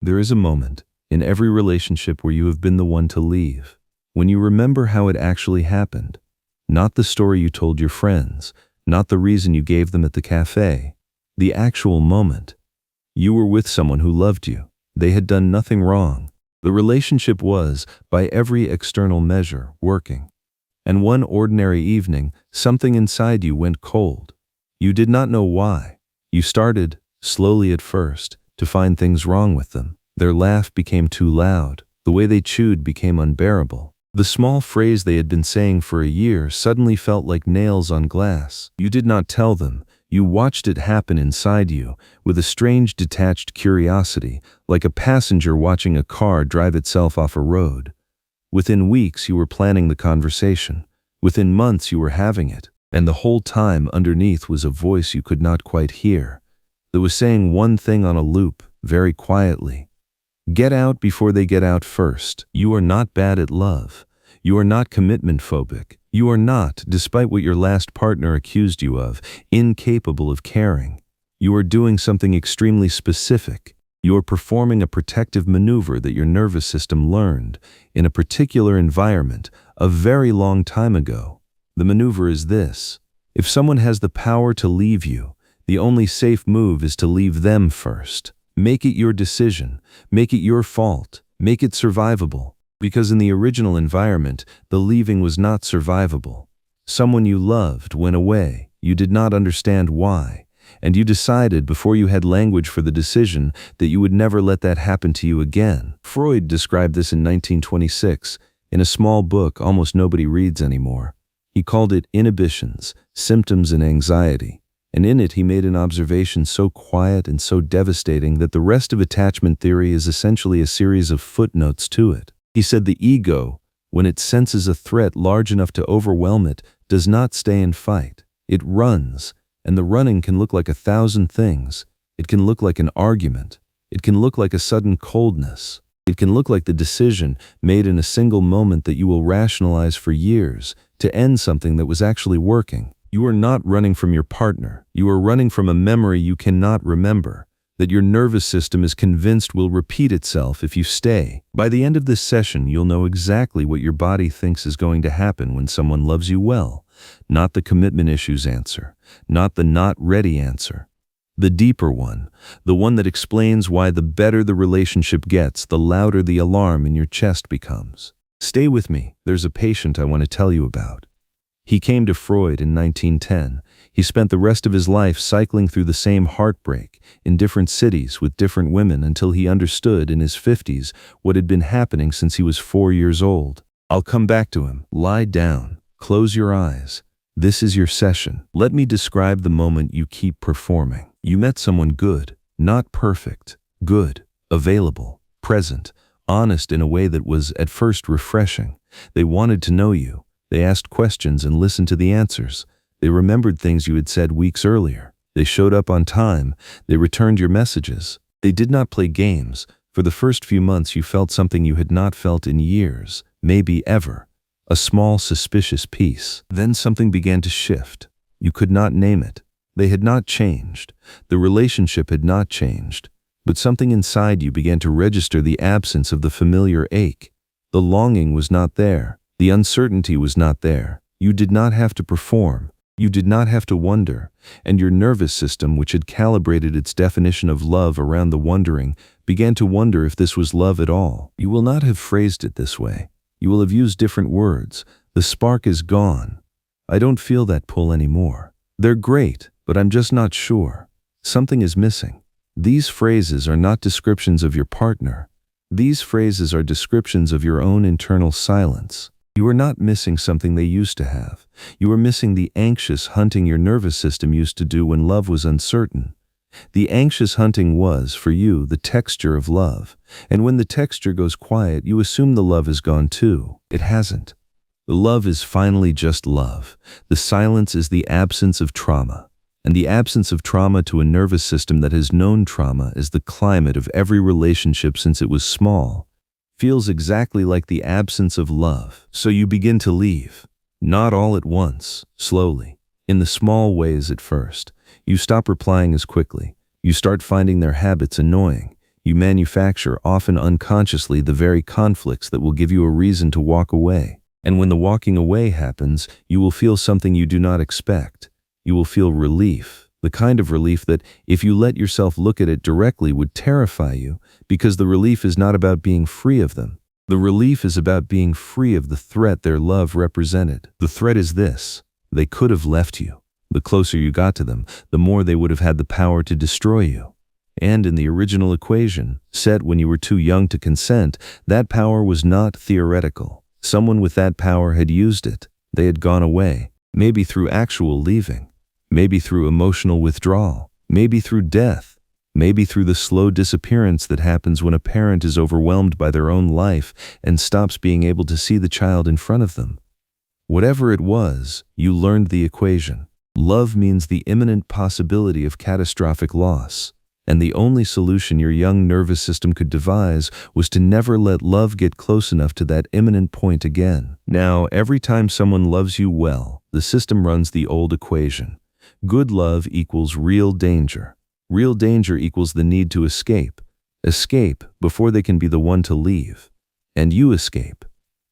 There is a moment in every relationship where you have been the one to leave, when you remember how it actually happened. Not the story you told your friends, not the reason you gave them at the cafe, the actual moment. You were with someone who loved you. They had done nothing wrong. The relationship was, by every external measure, working. And one ordinary evening, something inside you went cold. You did not know why. You started, slowly at first, to find things wrong with them. Their laugh became too loud. The way they chewed became unbearable. The small phrase they had been saying for a year suddenly felt like nails on glass. You did not tell them. You watched it happen inside you, with a strange detached curiosity, like a passenger watching a car drive itself off a road. Within weeks you were planning the conversation. Within months you were having it. And the whole time underneath was a voice you could not quite hear, that was saying one thing on a loop, very quietly. Get out before they get out first. You are not bad at love. You are not commitment phobic. You are not, despite what your last partner accused you of, incapable of caring. You are doing something extremely specific. You are performing a protective maneuver that your nervous system learned in a particular environment a very long time ago. The maneuver is this: if someone has the power to leave you, the only safe move is to leave them first. Make it your decision. Make it your fault. Make it survivable. Because in the original environment, the leaving was not survivable. Someone you loved went away. You did not understand why. And you decided before you had language for the decision that you would never let that happen to you again. Freud described this in 1926 in a small book almost nobody reads anymore. He called it Inhibitions, Symptoms and Anxiety, and in it he made an observation so quiet and so devastating that the rest of attachment theory is essentially a series of footnotes to it. He said the ego, when it senses a threat large enough to overwhelm it, does not stay and fight. It runs, and the running can look like 1,000 things. It can look like an argument. It can look like a sudden coldness. It can look like the decision made in a single moment that you will rationalize for years to end something that was actually working. You are not running from your partner. You are running from a memory you cannot remember, that your nervous system is convinced will repeat itself if you stay. By the end of this session, you'll know exactly what your body thinks is going to happen when someone loves you well. Not the commitment issues answer, not the not ready answer. The deeper one, the one that explains why the better the relationship gets, the louder the alarm in your chest becomes. Stay with me. There's a patient I want to tell you about. He came to Freud in 1910. He spent the rest of his life cycling through the same heartbreak in different cities with different women until he understood in his 50s what had been happening since he was 4 years old. I'll come back to him. Lie down. Close your eyes. This is your session. Let me describe the moment you keep performing. You met someone good, not perfect, good, available, present, honest in a way that was at first refreshing. They wanted to know you. They asked questions and listened to the answers. They remembered things you had said weeks earlier. They showed up on time. They returned your messages. They did not play games. For the first few months you felt something you had not felt in years, maybe ever. A small, suspicious peace. Then something began to shift. You could not name it. They had not changed. The relationship had not changed. But something inside you began to register the absence of the familiar ache. The longing was not there. The uncertainty was not there. You did not have to perform. You did not have to wonder. And your nervous system, which had calibrated its definition of love around the wondering, began to wonder if this was love at all. You will not have phrased it this way. You will have used different words. The spark is gone. I don't feel that pull anymore. They're great, but I'm just not sure. Something is missing. These phrases are not descriptions of your partner. These phrases are descriptions of your own internal silence. You are not missing something they used to have. You are missing the anxious hunting your nervous system used to do when love was uncertain. The anxious hunting was, for you, the texture of love. And when the texture goes quiet, you assume the love is gone too. It hasn't. The love is finally just love. The silence is the absence of trauma. And the absence of trauma to a nervous system that has known trauma is the climate of every relationship since it was small. Feels exactly like the absence of love. So you begin to leave. Not all at once, slowly. In the small ways at first. You stop replying as quickly. You start finding their habits annoying. You manufacture, often unconsciously, the very conflicts that will give you a reason to walk away. And when the walking away happens, you will feel something you do not expect. You will feel relief, the kind of relief that, if you let yourself look at it directly, would terrify you, because the relief is not about being free of them. The relief is about being free of the threat their love represented. The threat is this: they could have left you. The closer you got to them, the more they would have had the power to destroy you. And in the original equation, set when you were too young to consent, that power was not theoretical. Someone with that power had used it. They had gone away, maybe through actual leaving, maybe through emotional withdrawal, maybe through death, maybe through the slow disappearance that happens when a parent is overwhelmed by their own life and stops being able to see the child in front of them. Whatever it was, you learned the equation. Love means the imminent possibility of catastrophic loss. And the only solution your young nervous system could devise was to never let love get close enough to that imminent point again. Now, every time someone loves you well, the system runs the old equation. Good love equals real danger. Real danger equals the need to escape. Escape before they can be the one to leave. And you escape.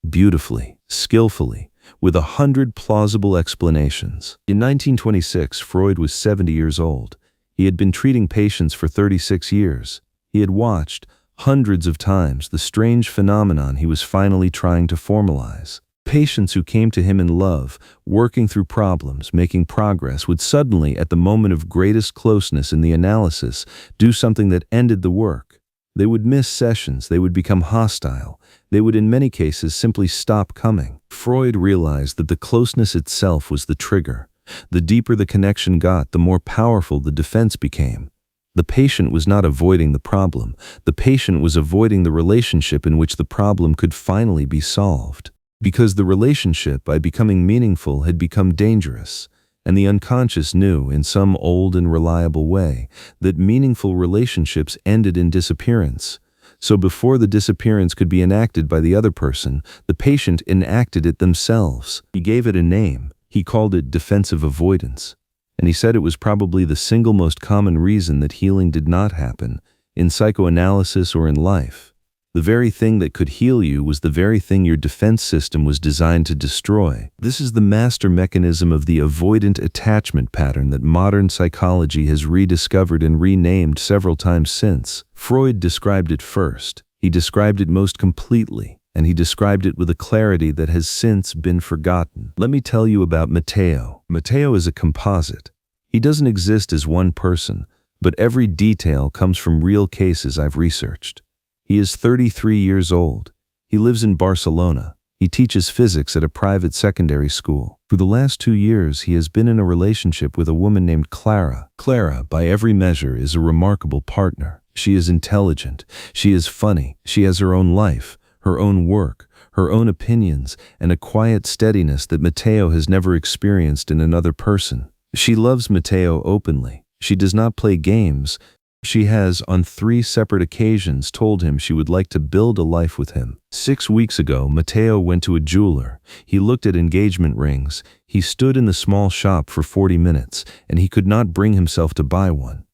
Beautifully, skillfully, with 100 plausible explanations. In 1926, Freud was 70 years old. He had been treating patients for 36 years. He had watched, hundreds of times, the strange phenomenon he was finally trying to formalize. Patients who came to him in love, working through problems, making progress, would suddenly, at the moment of greatest closeness in the analysis, do something that ended the work. They would miss sessions, they would become hostile, they would in many cases simply stop coming. Freud realized that the closeness itself was the trigger. The deeper the connection got, the more powerful the defense became. The patient was not avoiding the problem. The patient was avoiding the relationship in which the problem could finally be solved. Because the relationship, by becoming meaningful, had become dangerous. And the unconscious knew, in some old and reliable way, that meaningful relationships ended in disappearance. So before the disappearance could be enacted by the other person, the patient enacted it themselves. He gave it a name. He called it defensive avoidance, and he said it was probably the single most common reason that healing did not happen, in psychoanalysis or in life. The very thing that could heal you was the very thing your defense system was designed to destroy. This is the master mechanism of the avoidant attachment pattern that modern psychology has rediscovered and renamed several times since. Freud described it first. He described it most completely. And he described it with a clarity that has since been forgotten. Let me tell you about Mateo. Mateo is a composite. He doesn't exist as one person, but every detail comes from real cases I've researched. He is 33 years old. He lives in Barcelona. He teaches physics at a private secondary school. For the last 2 years, he has been in a relationship with a woman named Clara. Clara, by every measure, is a remarkable partner. She is intelligent. She is funny. She has her own life, her own work, her own opinions, and a quiet steadiness that Mateo has never experienced in another person. She loves Mateo openly. She does not play games. She has, on 3 separate occasions, told him she would like to build a life with him. 6 weeks ago, Mateo went to a jeweler. He looked at engagement rings. He stood in the small shop for 40 minutes, and he could not bring himself to buy one.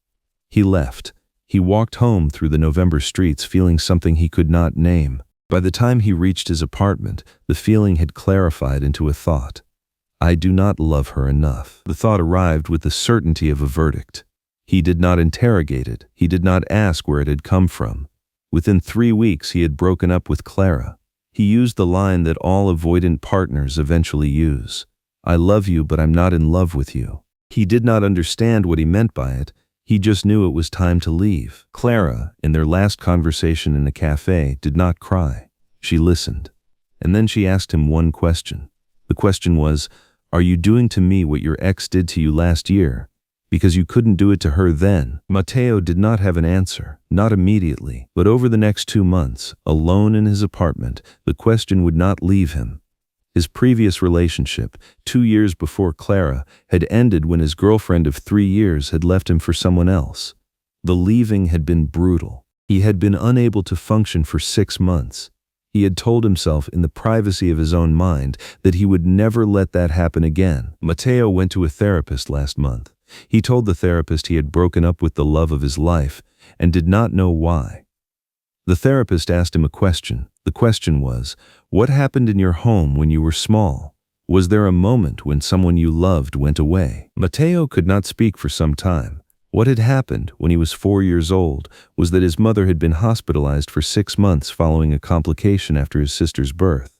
He left. He walked home through the November streets feeling something he could not name. By the time he reached his apartment, the feeling had clarified into a thought. I do not love her enough. The thought arrived with the certainty of a verdict. He did not interrogate it. He did not ask where it had come from. Within 3 weeks, he had broken up with Clara. He used the line that all avoidant partners eventually use. I love you, but I'm not in love with you. He did not understand what he meant by it. He just knew it was time to leave. Clara, in their last conversation in a cafe, did not cry. She listened. And then she asked him one question. The question was, are you doing to me what your ex did to you last year? Because you couldn't do it to her then. Mateo did not have an answer, not immediately, but over the next 2 months, alone in his apartment, the question would not leave him. His previous relationship, 2 years before Clara, had ended when his girlfriend of 3 years had left him for someone else. The leaving had been brutal. He had been unable to function for 6 months. He had told himself in the privacy of his own mind that he would never let that happen again. Mateo went to a therapist last month. He told the therapist he had broken up with the love of his life and did not know why. The therapist asked him a question. The question was, what happened in your home when you were small? Was there a moment when someone you loved went away? Mateo could not speak for some time. What had happened when he was 4 years old was that his mother had been hospitalized for 6 months following a complication after his sister's birth.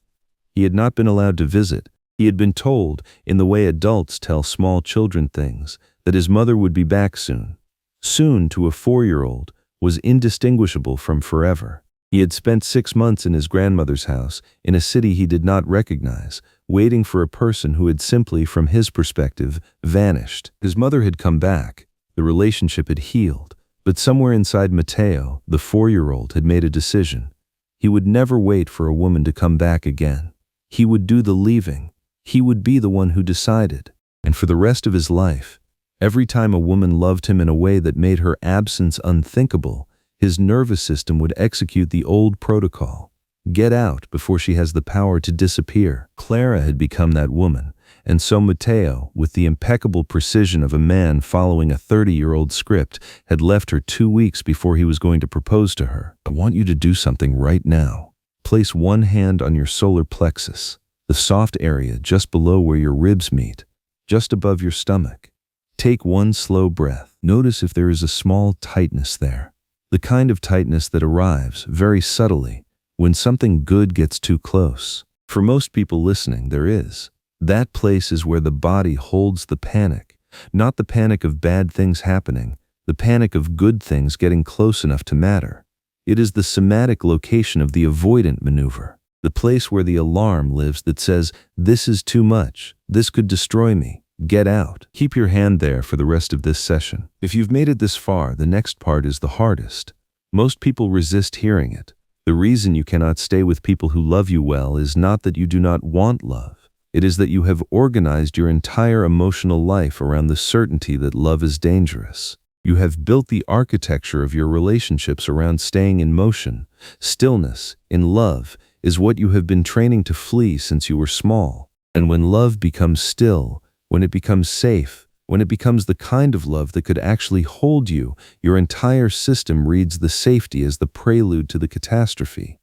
He had not been allowed to visit. He had been told, in the way adults tell small children things, that his mother would be back soon. Soon, to a 4-year-old, was indistinguishable from forever. He had spent 6 months in his grandmother's house, in a city he did not recognize, waiting for a person who had simply, from his perspective, vanished. His mother had come back. The relationship had healed. But somewhere inside Mateo, the 4-year-old, had made a decision. He would never wait for a woman to come back again. He would do the leaving. He would be the one who decided. And for the rest of his life, every time a woman loved him in a way that made her absence unthinkable, his nervous system would execute the old protocol. Get out before she has the power to disappear. Clara had become that woman, and so Mateo, with the impeccable precision of a man following a 30-year-old script, had left her 2 weeks before he was going to propose to her. I want you to do something right now. Place one hand on your solar plexus, the soft area just below where your ribs meet, just above your stomach. Take one slow breath. Notice if there is a small tightness there. The kind of tightness that arrives, very subtly, when something good gets too close. For most people listening, there is. That place is where the body holds the panic. Not the panic of bad things happening, the panic of good things getting close enough to matter. It is the somatic location of the avoidant maneuver. The place where the alarm lives that says, this is too much, this could destroy me. Get out. Keep your hand there for the rest of this session. If you've made it this far, the next part is the hardest. Most people resist hearing it. The reason you cannot stay with people who love you well is not that you do not want love. It is that you have organized your entire emotional life around the certainty that love is dangerous. You have built the architecture of your relationships around staying in motion. Stillness, in love, is what you have been training to flee since you were small. And when love becomes still, when it becomes safe, when it becomes the kind of love that could actually hold you, your entire system reads the safety as the prelude to the catastrophe.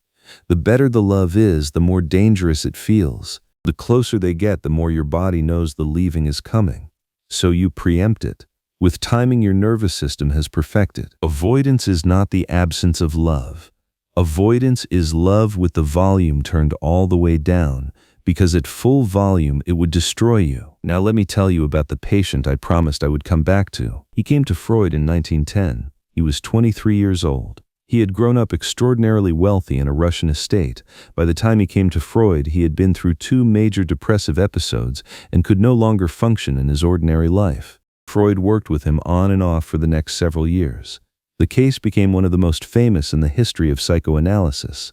The better the love is, the more dangerous it feels. The closer they get, the more your body knows the leaving is coming. So you preempt it. With timing your nervous system has perfected. Avoidance is not the absence of love. Avoidance is love with the volume turned all the way down, because at full volume it would destroy you. Now let me tell you about the patient I promised I would come back to. He came to Freud in 1910. He was 23 years old. He had grown up extraordinarily wealthy in a Russian estate. By the time he came to Freud, he had been through 2 major depressive episodes and could no longer function in his ordinary life. Freud worked with him on and off for the next several years. The case became one of the most famous in the history of psychoanalysis.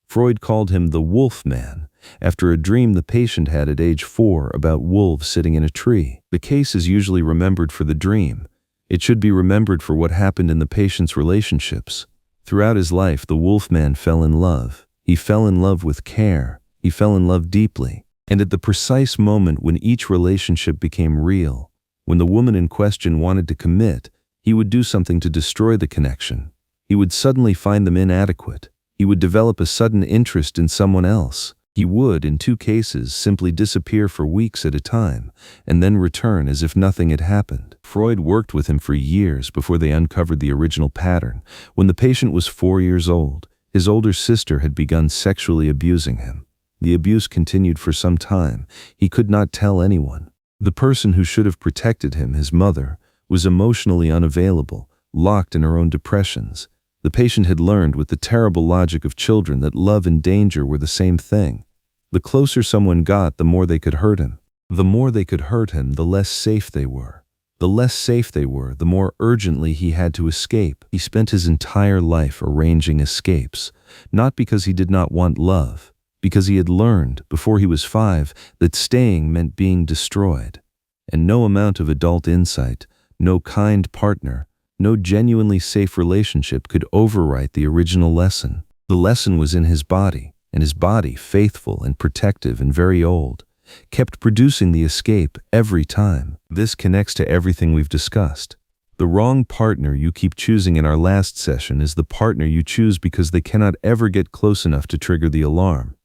Freud called him the Wolf Man, after a dream the patient had at age 4 about wolves sitting in a tree. The case is usually remembered for the dream. It should be remembered for what happened in the patient's relationships. Throughout his life, the Wolf Man fell in love. He fell in love with care. He fell in love deeply. And at the precise moment when each relationship became real, when the woman in question wanted to commit, he would do something to destroy the connection. He would suddenly find them inadequate. He would develop a sudden interest in someone else. He would, in 2 cases, simply disappear for weeks at a time, and then return as if nothing had happened. Freud worked with him for years before they uncovered the original pattern. When the patient was 4 years old, his older sister had begun sexually abusing him. The abuse continued for some time. He could not tell anyone. The person who should have protected him, his mother, was emotionally unavailable, locked in her own depressions. The patient had learned with the terrible logic of children that love and danger were the same thing. The closer someone got, the more they could hurt him. The more they could hurt him, the less safe they were. The less safe they were, the more urgently he had to escape. He spent his entire life arranging escapes, not because he did not want love, because he had learned, before he was 5, that staying meant being destroyed. And no amount of adult insight, no kind partner, no genuinely safe relationship could overwrite the original lesson. The lesson was in his body, and his body, faithful and protective and very old, kept producing the escape every time. This connects to everything we've discussed. The wrong partner you keep choosing in our last session is the partner you choose because they cannot ever get close enough to trigger the alarm.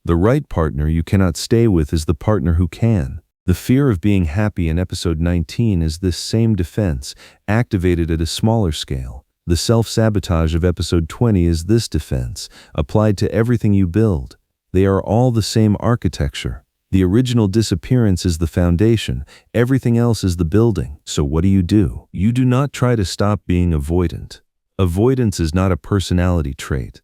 The right partner you cannot stay with is the partner who can. The fear of being happy in episode 19 is this same defense, activated at a smaller scale. The self-sabotage of episode 20 is this defense, applied to everything you build. They are all the same architecture. The original disappearance is the foundation, everything else is the building. So what do? You do not try to stop being avoidant. Avoidance is not a personality trait.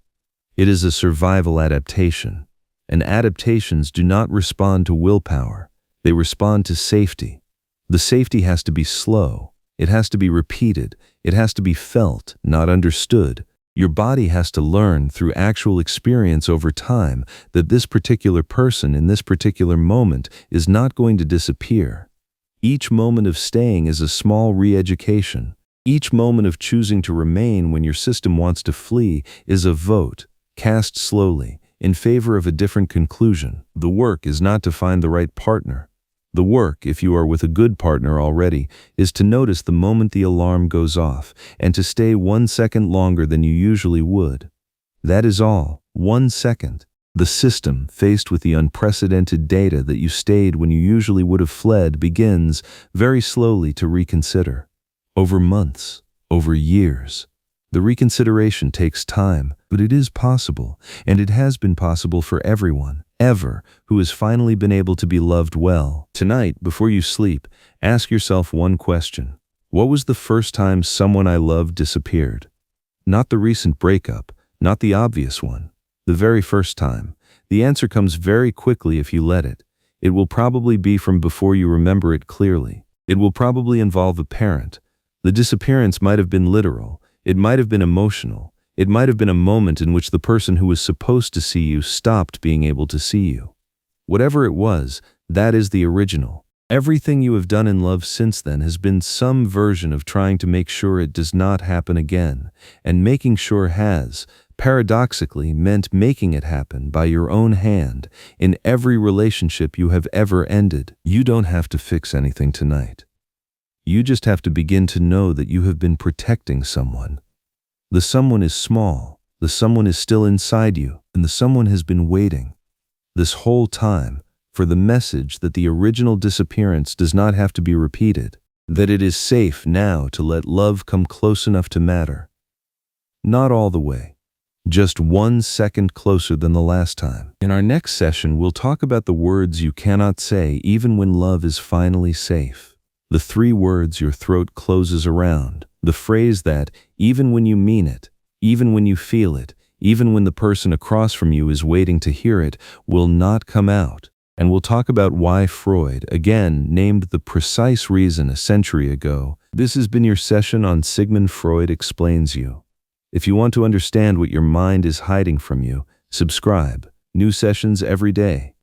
It is a survival adaptation. And adaptations do not respond to willpower. They respond to safety. The safety has to be slow. It has to be repeated. It has to be felt, not understood. Your body has to learn through actual experience over time that this particular person in this particular moment is not going to disappear. Each moment of staying is a small re-education. Each moment of choosing to remain when your system wants to flee is a vote, cast slowly, in favor of a different conclusion. The work is not to find the right partner. The work, if you are with a good partner already, is to notice the moment the alarm goes off and to stay 1 second longer than you usually would. That is all, 1 second. The system, faced with the unprecedented data that you stayed when you usually would have fled, begins very slowly to reconsider. Over months, over years. The reconsideration takes time, but it is possible, and it has been possible for everyone, ever, who has finally been able to be loved well. Tonight, before you sleep, ask yourself one question. What was the first time someone I loved disappeared? Not the recent breakup, not the obvious one. The very first time. The answer comes very quickly if you let it. It will probably be from before you remember it clearly. It will probably involve a parent. The disappearance might have been literal. It might have been emotional. It might have been a moment in which the person who was supposed to see you stopped being able to see you. Whatever it was, that is the original. Everything you have done in love since then has been some version of trying to make sure it does not happen again, and making sure has, paradoxically, meant making it happen by your own hand in every relationship you have ever ended. You don't have to fix anything tonight. You just have to begin to know that you have been protecting someone. The someone is small, the someone is still inside you, and the someone has been waiting this whole time for the message that the original disappearance does not have to be repeated, that it is safe now to let love come close enough to matter. Not all the way, just 1 second closer than the last time. In our next session, we'll talk about the words you cannot say even when love is finally safe. The 3 words your throat closes around. The phrase that, even when you mean it, even when you feel it, even when the person across from you is waiting to hear it, will not come out. And we'll talk about why Freud, again, named the precise reason a century ago. This has been your session on Sigmund Freud Explains You. If you want to understand what your mind is hiding from you, subscribe. New sessions every day.